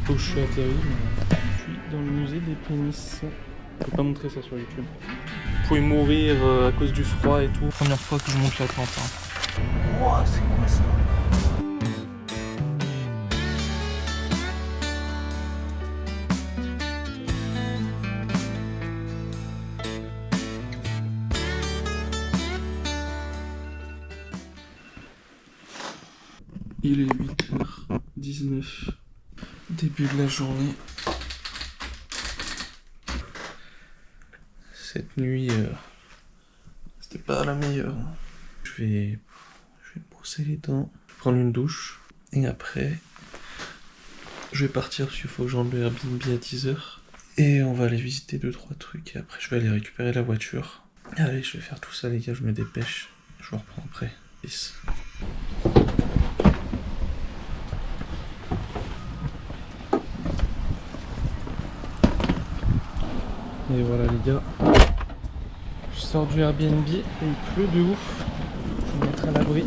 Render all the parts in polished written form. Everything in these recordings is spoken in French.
où je suis atterri, mais je suis dans le musée des pénis. Je peux pas montrer ça sur YouTube. Vous pouvez mourir à cause du froid et tout. Première fois que je monte l'Atlante. Wouah, c'est quoi ça? Il est 8h19, début de la journée. Cette nuit, c'était pas la meilleure. Je vais me brosser les dents, prendre une douche, et après, je vais partir parce qu'il faut que j'enlève le Airbnb à 10h. Et on va aller visiter 2-3 trucs, et après je vais aller récupérer la voiture. Allez, je vais faire tout ça les gars, je me dépêche. Je vous reprends après. Peace. Et voilà les gars, je sors du Airbnb et il pleut de ouf. Je vais me mettre à l'abri.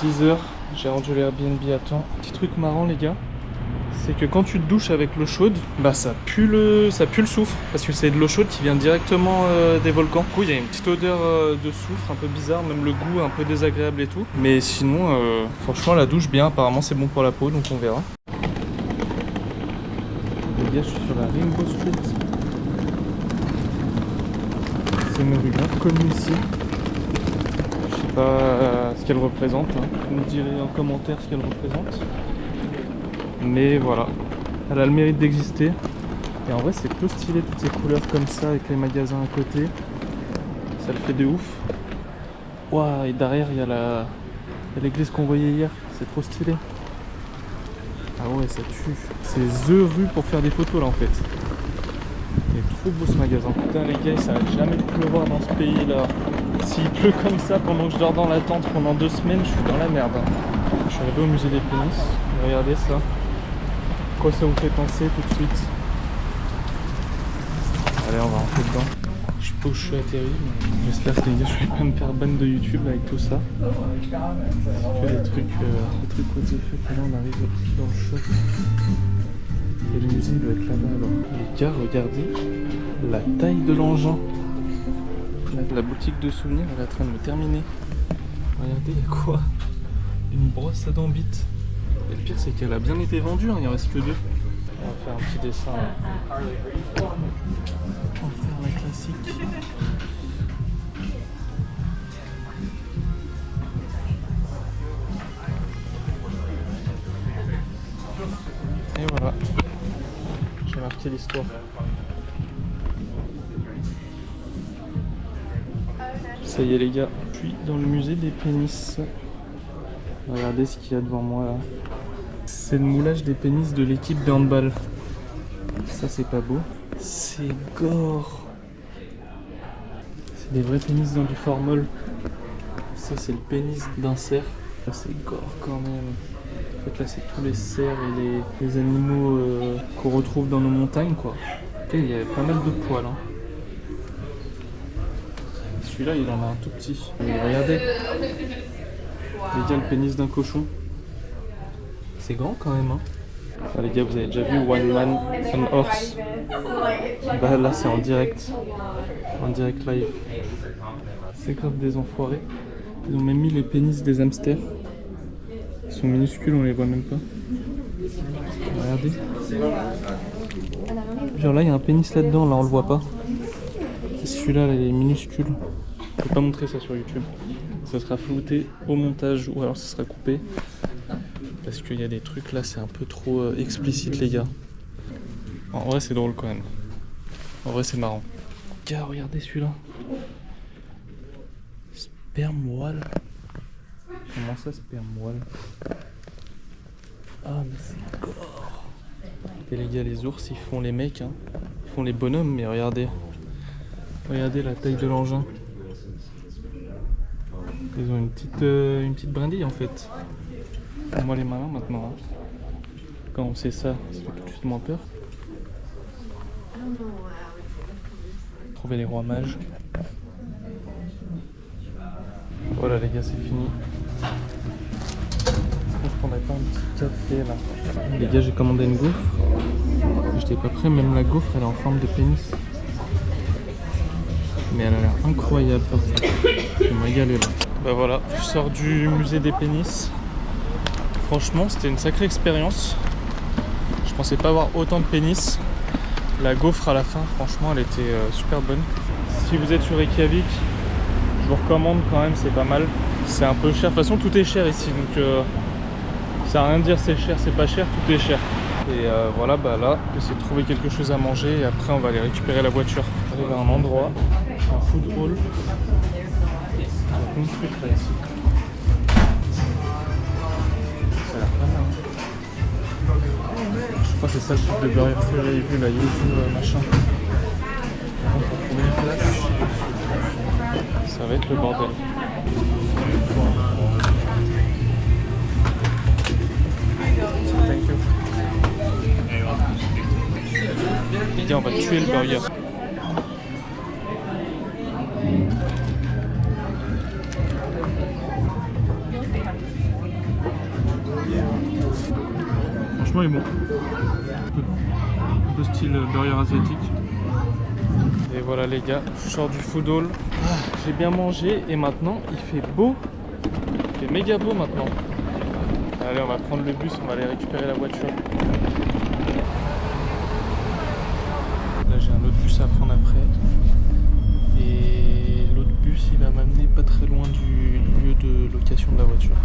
10h, j'ai rendu le Airbnb à temps. Petit truc marrant les gars, c'est que quand tu te douches avec l'eau chaude, bah ça pue le soufre. Parce que c'est de l'eau chaude qui vient directement des volcans. Du coup il y a une petite odeur de soufre un peu bizarre, même le goût un peu désagréable et tout. Mais sinon, franchement la douche bien, apparemment c'est bon pour la peau, donc on verra. Je suis sur la Rainbow Street. C'est une rue grave connue ici. Je sais pas ce qu'elle représente. Vous me direz en commentaire ce qu'elle représente. Mais voilà, elle a le mérite d'exister. Et en vrai, c'est plutôt stylé toutes ces couleurs comme ça avec les magasins à côté. Ça le fait de ouf. Ouah, et derrière, il y a l'église qu'on voyait hier. C'est trop stylé. Ah ouais, ça tue. C'est the rue pour faire des photos là en fait. Il est trop beau ce magasin. Putain les gars, ça va jamais pleuvoir dans ce pays là. S'il pleut comme ça pendant que je dors dans la tente pendant 2 semaines, je suis dans la merde. Je suis arrivé au musée des pénis. Regardez ça. Quoi ça vous fait penser tout de suite? Allez, on va rentrer dedans. Je sais pas où je suis atterri, mais j'espère que les gars, je vais pas me faire ban de YouTube avec tout ça. Je fais des trucs what the fuck. Et là, on arrive dans le shop. Et le musée doit être là-bas alors. Les gars, regardez la taille de l'engin. La boutique de souvenirs, elle est en train de me terminer. Regardez, il y a quoi? Une brosse à dents bite. Et le pire, c'est qu'elle a bien été vendue, hein, il en reste que 2. On va faire un petit dessin. Là. On va faire la classique. Et voilà. J'ai marqué l'histoire. Ça y est les gars, je suis dans le musée des pénis. Regardez ce qu'il y a devant moi là. C'est le moulage des pénis de l'équipe de handball. Ça c'est pas beau. C'est gore. C'est des vrais pénis dans du formol. Ça c'est le pénis d'un cerf. C'est gore quand même. En fait là c'est tous les cerfs et les animaux qu'on retrouve dans nos montagnes quoi. Et il y avait pas mal de poils. Hein. Celui-là il en a un tout petit. Mais regardez. Les gars, le pénis d'un cochon. C'est grand quand même hein. Ah, les gars, vous avez déjà vu One Man, One Horse? Bah là c'est en direct live. C'est grave des enfoirés. Ils ont même mis les pénis des hamsters. Ils sont minuscules, on les voit même pas. Regardez. Genre là il y a un pénis là-dedans, là on le voit pas. Celui-là là, il est minuscule. Je peux pas montrer ça sur YouTube. Ça sera flouté au montage ou alors ça sera coupé. Parce qu'il y a des trucs là, c'est un peu trop explicite les gars. En vrai c'est drôle quand même. En vrai c'est marrant. Gars, regardez celui-là. Sperm whale. Comment ça sperm whale? Ah mais c'est gore. Et les gars, les ours ils font les mecs hein. Ils font les bonhommes mais regardez. Regardez la taille de l'engin. Ils ont une petite brindille en fait. Moi les malins maintenant. Hein. Quand on sait ça, ça fait tout de suite moins peur. Trouver les rois mages. Voilà les gars, c'est fini. Est-ce qu'on se prendrait pas un petit café? fait là. Les gars, j'ai commandé une gaufre. J'étais pas prêt, même la gaufre elle est en forme de pénis. Mais elle a l'air incroyable par contre. Je vais me régaler là. Bah voilà, je sors du musée des pénis. Franchement, c'était une sacrée expérience. Je pensais pas avoir autant de pénis. La gaufre à la fin, franchement, elle était super bonne. Si vous êtes sur Reykjavik, je vous recommande quand même, c'est pas mal. C'est un peu cher. De toute façon, tout est cher ici, donc ça sert à rien de dire c'est cher, c'est pas cher, tout est cher. Et voilà, bah là, j'essaie de trouver quelque chose à manger et après on va aller récupérer la voiture. On arrive à un endroit, un food hall. Il y a plein de trucs là ici. Ça a l'air pas mal. Je crois que c'est ça le truc de burger que j'avais vu là, YouTube machin. On va trouver une place. Ça va être le bordel. Thank you. Les gars, on va tuer le burger. Franchement, il est bon. Un peu style burger asiatique. Et voilà les gars, je sors du food hall. J'ai bien mangé et maintenant il fait beau. Il fait méga beau maintenant. Allez, on va prendre le bus, on va aller récupérer la voiture. Là j'ai un autre bus à prendre après. Et l'autre bus il va m'amener pas très loin du lieu de location de la voiture.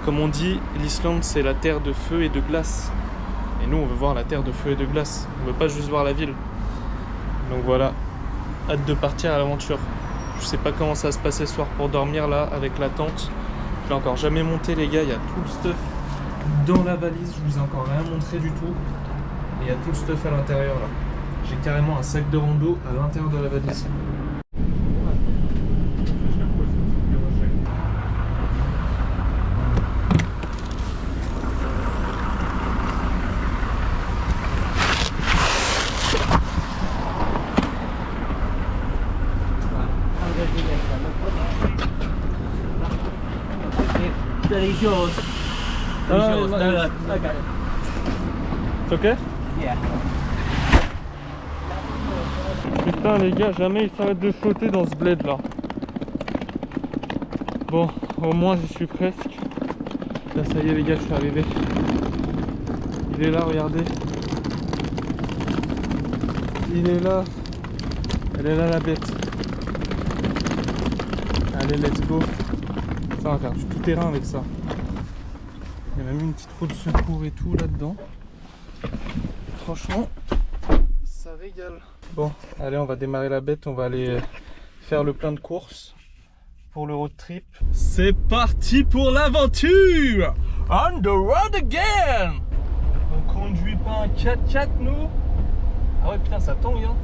Comme on dit, l'Islande c'est la terre de feu et de glace. Et nous on veut voir la terre de feu et de glace. On veut pas juste voir la ville. Donc voilà, hâte de partir à l'aventure. Je sais pas comment ça va se passer ce soir pour dormir là avec la tente. Je l'ai encore jamais monté les gars, il y a tout le stuff dans la valise. Je vous ai encore rien montré du tout. Et il y a tout le stuff à l'intérieur là. J'ai carrément un sac de rando à l'intérieur de la valise. It's yours. Ah, It's yours. no, No, it's- no, okay. C'est ok? Yeah. Putain les gars, jamais il s'arrête de flotter dans ce bled là. Bon, au moins j'y suis presque. Là ça y est les gars, je suis arrivé. Il est là, regardez. Il est là. Elle est là la bête. Allez, let's go. Ça on va faire du tout terrain avec ça. Il y a même une petite roue de secours et tout là-dedans. Franchement, ça régale. Bon, allez, on va démarrer la bête. On va aller faire le plein de courses pour le road trip. C'est parti pour l'aventure! On the road again! On conduit pas un 4x4 nous? Ah ouais, putain, ça tangue hein.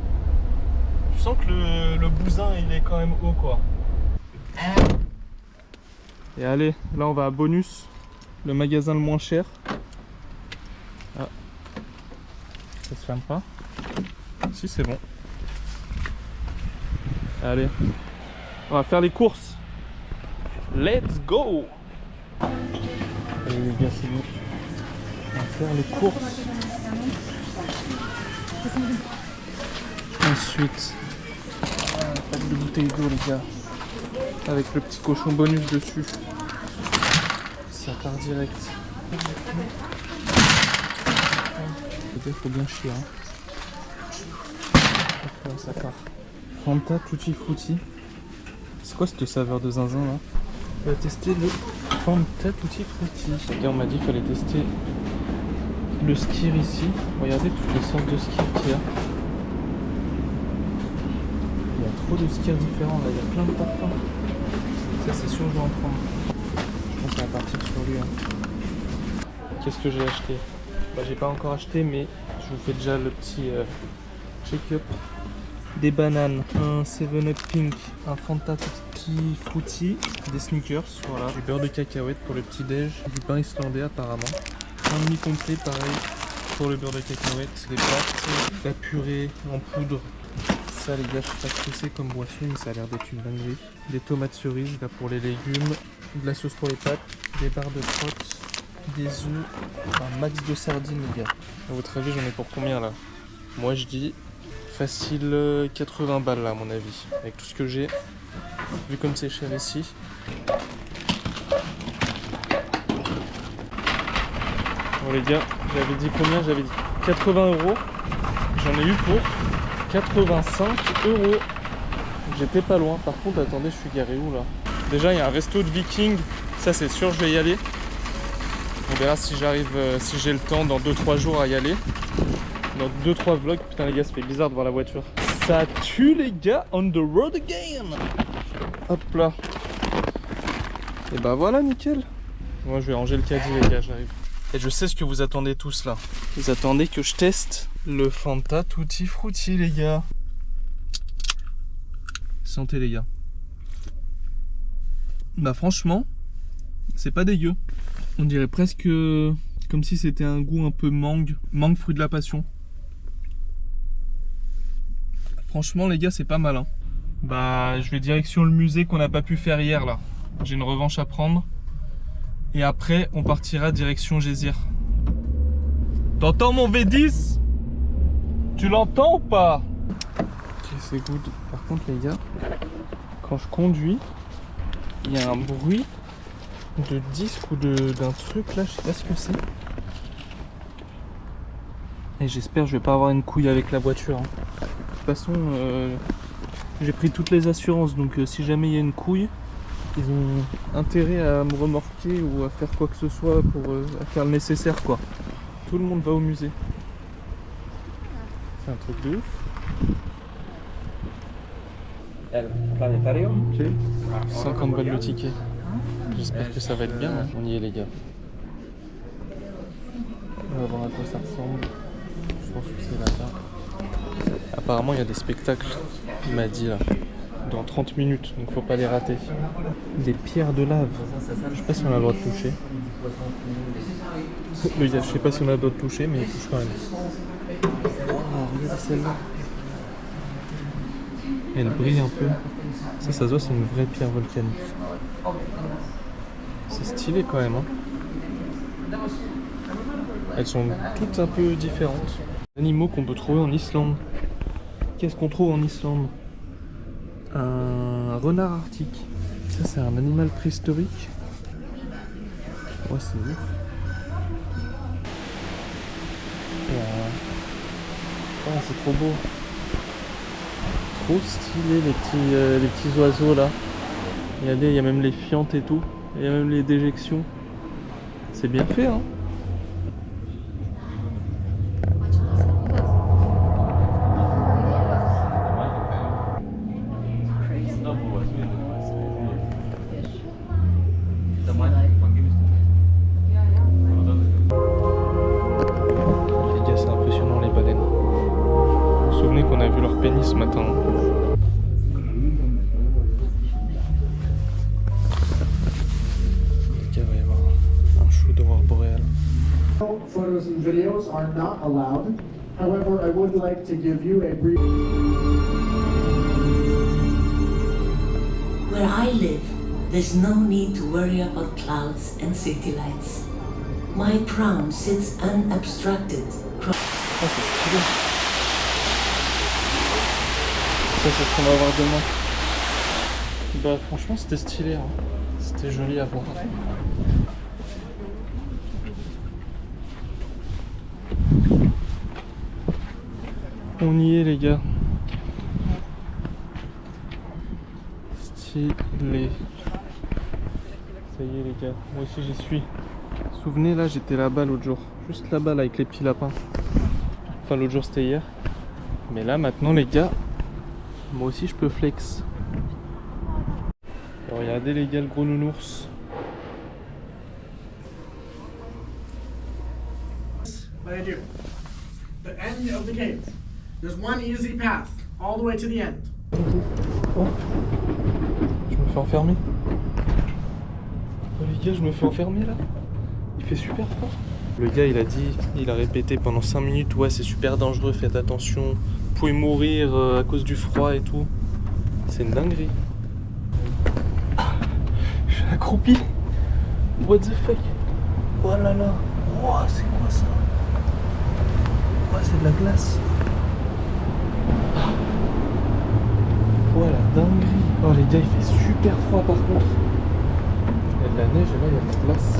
Je sens que le bousin il est quand même haut quoi. Et allez, là on va à Bonus, le magasin le moins cher. Ah, ça se ferme pas. Si, c'est bon. Allez, on va faire les courses. Let's go! Allez les gars, c'est bon. On va faire les courses. Ensuite, un pack de bouteilles d'eau les gars. Avec le petit cochon bonus dessus. Ça part direct. Il faut bien chier hein. Hop, ça part. Fanta Tutti Frutti. C'est quoi cette saveur de zinzin là? On va tester le Fanta Tutti Frutti. Et on m'a dit qu'il fallait tester le skir ici. Regardez toutes les sortes de skirs qu'il y a. Il y a trop de skirs différents là, il y a plein de parfums. Ça c'est sûr que je vais en prendre. Je pense qu'on va partir sur lui. Hein. Qu'est-ce que j'ai acheté? Bah j'ai pas encore acheté mais je vous fais déjà le petit check-up. Des bananes, un 7-Up Pink, un Fanta Tutti Frutti, des sneakers, voilà, du beurre de cacahuète pour le petit déj, du pain islandais apparemment, un demi complet pareil pour le beurre de cacahuète, des pâtes, la purée en poudre, ça les gars, je sais pas ce que c'est comme boisson, mais ça a l'air d'être une dinguerie. Des tomates cerises là pour les légumes, de la sauce pour les pâtes, des barres de crottes, des œufs, un max de sardines les gars. À votre avis j'en ai pour combien là? Moi je dis facile 80 balles là à mon avis, avec tout ce que j'ai, vu comme c'est cher ici. Bon les gars, j'avais dit combien? J'avais dit 80 €. J'en ai eu pour 85 €. J'étais pas loin. Par contre, attendez, je suis garé où là? Déjà, il y a un resto de Viking. Ça, c'est sûr, je vais y aller. On verra si j'arrive, si j'ai le temps dans 2-3 jours à y aller. Dans 2-3 vlogs. Putain, les gars, ça fait bizarre de voir la voiture. Ça tue, les gars. On the road again. Hop là. Et bah voilà, nickel. Moi, je vais ranger le caddie, les gars, j'arrive. Et je sais ce que vous attendez tous là. Vous attendez que je teste le Fanta Tutti Frutti les gars. Santé les gars. Bah franchement, c'est pas dégueu. On dirait presque comme si c'était un goût un peu mangue fruit de la passion. Franchement les gars, c'est pas mal hein. Bah je vais direction le musée qu'on n'a pas pu faire hier là. J'ai une revanche à prendre. Et après, on partira direction Gézir. T'entends mon V10? Tu l'entends ou pas? Ok, c'est good. Par contre, les gars, quand je conduis, il y a un bruit de disque ou d'un truc là, je sais pas ce que c'est. Et j'espère que je vais pas avoir une couille avec la voiture. Hein. De toute façon, j'ai pris toutes les assurances, donc si jamais il y a une couille, ils ont intérêt à me remorquer ou à faire quoi que ce soit pour à faire le nécessaire quoi. Tout le monde va au musée. C'est un truc de ouf. Ok. 50 balles le ticket. J'espère que ça va être bien. Hein. On y est les gars. On va voir à quoi ça ressemble. Je pense que c'est là-bas. Apparemment il y a des spectacles. Il m'a dit là. Dans 30 minutes, donc faut pas les rater. Des pierres de lave. Je sais pas si on a le droit de toucher. Je sais pas si on a le droit de toucher, mais il touche quand même. Oh, regardez celle-là. Elle brille un peu. Ça se voit, c'est une vraie pierre volcanique. C'est stylé quand même. Hein. Elles sont toutes un peu différentes. Animaux qu'on peut trouver en Islande. Qu'est-ce qu'on trouve en Islande? Un renard arctique. Ça c'est un animal préhistorique. Ouais c'est ouf. Oh, c'est trop beau. Trop stylé les petits oiseaux là. Regardez, il y a même les fientes et tout. Il y a même les déjections. C'est bien fait hein. Qu'on a vu leur pénis ce matin. Il va y avoir un show d'aurore boréale. Photos and videos are not allowed. However, I would like to give you a brief. Where I live, there's no need to worry about clouds and city lights. My crown sits unobstructed. Oh, c'est stylé. Ça c'est ce qu'on va avoir demain. Bah franchement c'était stylé hein. C'était joli à voir. On y est les gars. Stylé. Ça y est les gars, moi aussi j'y suis. Vous vous souvenez là j'étais là-bas l'autre jour. Juste là-bas là avec les petits lapins. Enfin l'autre jour c'était hier. Mais là maintenant les gars, moi aussi je peux flex. Alors, regardez les gars le gros nounours. What I do? The end of the cave. There's one easy path all the way to the end. Oh. Je me fais enfermer. Oh les gars, je me fais enfermer là. Il fait super froid. Le gars il a dit, il a répété pendant 5 minutes, ouais c'est super dangereux, faites attention, pouvez mourir à cause du froid et tout. C'est une dinguerie. Je suis accroupi. What the fuck? Oh là là. Oh, c'est quoi ça? Oh, c'est de la glace. Oh la dinguerie. Oh les gars, il fait super froid par contre. Il y a de la neige et là il y a de la glace.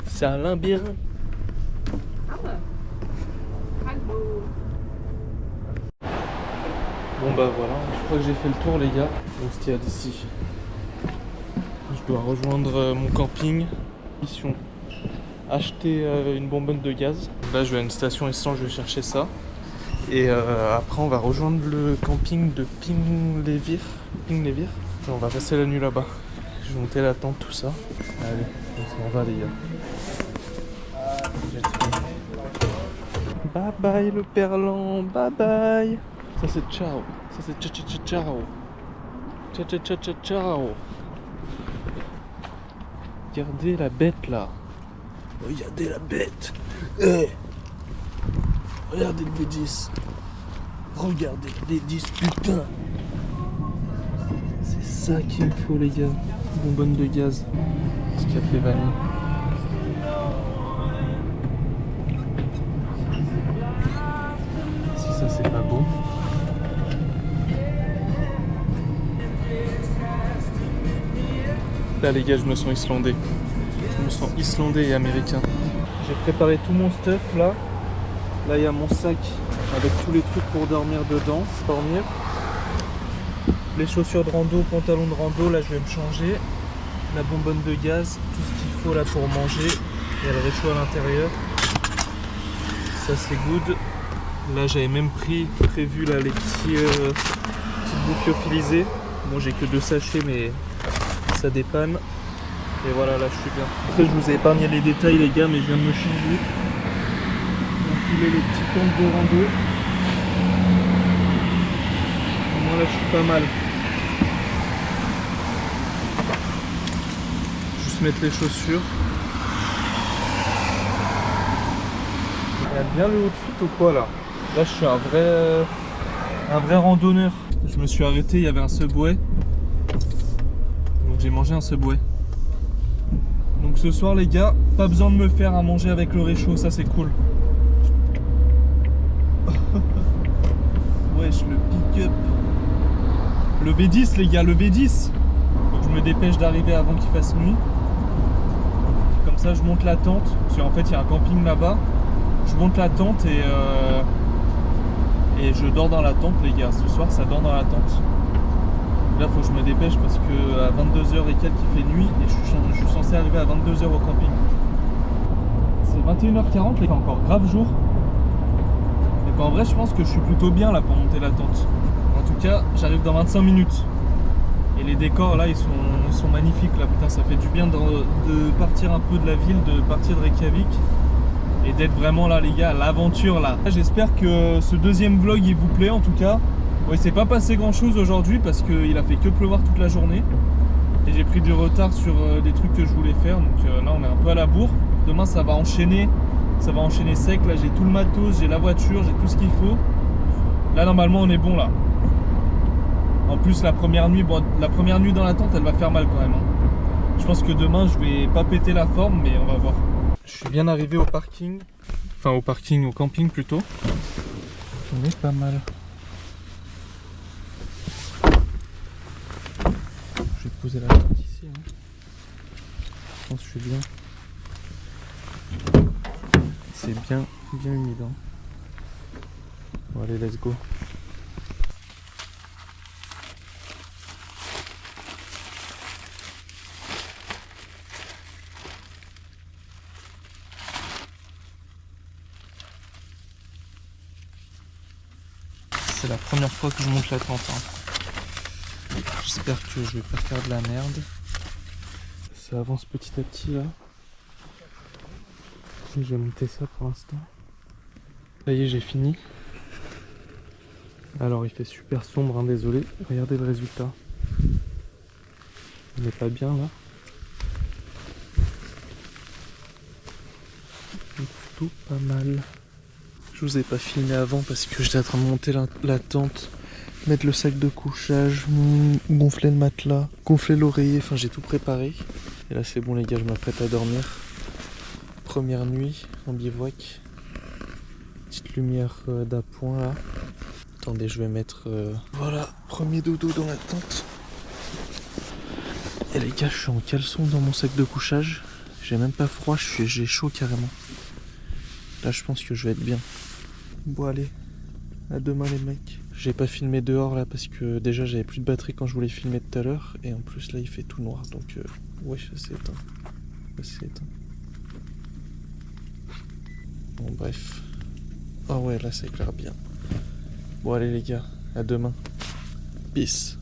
C'est un labyrinthe. Bon bah voilà, je crois que j'ai fait le tour les gars. Donc c'était d'ici. Je dois rejoindre mon camping. Mission. Acheter une bonbonne de gaz. Là je vais à une station essence, je vais chercher ça. Et après on va rejoindre le camping de Ping-les-Vires. Et on va passer la nuit là-bas. Je vais monter la tente, tout ça. Allez, on s'en va les gars. Bye bye le perlan, bye bye. Ça c'est ciao, ça c'est ciao. Ciao. Regardez la bête là. Regardez la bête. Hey. Regardez le V10. Regardez le V10 putain. C'est ça qu'il me faut les gars. Bonbonne de gaz. Ce café vanille. Si ça c'est pas beau. Là les gars je me sens islandais. Je me sens islandais et américain. J'ai préparé tout mon stuff là. Là il y a mon sac avec tous les trucs pour dormir dedans. Les chaussures de rando, pantalon de rando, là je vais me changer. La bonbonne de gaz, tout ce qu'il faut là pour manger. Il y a le réchaud à l'intérieur. Ça c'est good. Là j'avais même prévu là, les petites bouffes lyophilisées. Bon j'ai que 2 sachets mais ça dépanne. Et voilà là je suis bien. Après je vous ai épargné les détails les gars mais je viens de me changer. Enfiler les petits tentes de rando. Moi là je suis pas mal. Juste mettre les chaussures. Il y a bien le outfit ou quoi là? Là je suis un vrai randonneur. Je me suis arrêté, il y avait un Subway. Donc j'ai mangé un Subway. Donc ce soir les gars, pas besoin de me faire à manger avec le réchaud, ça c'est cool. Wesh le pick-up. Le V10 les gars, le V10. Faut que je me dépêche d'arriver avant qu'il fasse nuit. Comme ça je monte la tente. Parce qu'en fait il y a un camping là-bas. Je monte la tente et je dors dans la tente les gars. Ce soir ça dort dans la tente. Là faut que je me dépêche parce que à 22h et quelques il fait nuit et je suis censé arriver à 22h au camping. C'est 21h40 les gars, encore grave jour. Donc en vrai je pense que je suis plutôt bien là pour monter la tente. En tout cas j'arrive dans 25 minutes. Et les décors là ils sont magnifiques là, putain ça fait du bien de partir un peu de la ville, de partir de Reykjavik. Et d'être vraiment là les gars, à l'aventure là. J'espère que ce deuxième vlog il vous plaît en tout cas. Ouais, c'est pas passé grand chose aujourd'hui parce qu'il a fait que pleuvoir toute la journée. Et j'ai pris du retard sur des trucs que je voulais faire. Donc là on est un peu à la bourre. Demain ça va enchaîner sec. Là j'ai tout le matos, j'ai la voiture, j'ai tout ce qu'il faut. Là normalement on est bon là. En plus la première nuit dans la tente elle va faire mal quand même. Je pense que demain je vais pas péter la forme mais on va voir. Je suis bien arrivé au parking. Enfin au camping plutôt. On est pas mal. Je vais poser la tente ici. Hein. Je pense que je suis bien. C'est bien humide. Hein. Bon allez, let's go. C'est la première fois que je monte la tente. Hein. J'espère que je vais pas faire de la merde. Ça avance petit à petit là. Et je vais monter ça pour l'instant. Ça y est, j'ai fini. Alors il fait super sombre, hein, désolé. Regardez le résultat. On n'est pas bien là. plutôt pas mal. Je vous ai pas filmé avant parce que j'étais en train de monter la tente, mettre le sac de couchage, gonfler le matelas, gonfler l'oreiller, enfin j'ai tout préparé. Et là c'est bon les gars, je m'apprête à dormir. Première nuit en bivouac. Petite lumière d'appoint là. Attendez, je vais mettre... Voilà, premier dodo dans la tente. Et les gars, je suis en caleçon dans mon sac de couchage. J'ai même pas froid, j'ai chaud carrément. Là je pense que je vais être bien. Bon allez, à demain les mecs. J'ai pas filmé dehors là parce que déjà j'avais plus de batterie quand je voulais filmer tout à l'heure. Et en plus là il fait tout noir donc ouais ça s'est éteint. Ça s'est éteint. Bon bref. Oh ouais là ça éclaire bien. Bon allez les gars, à demain. Peace.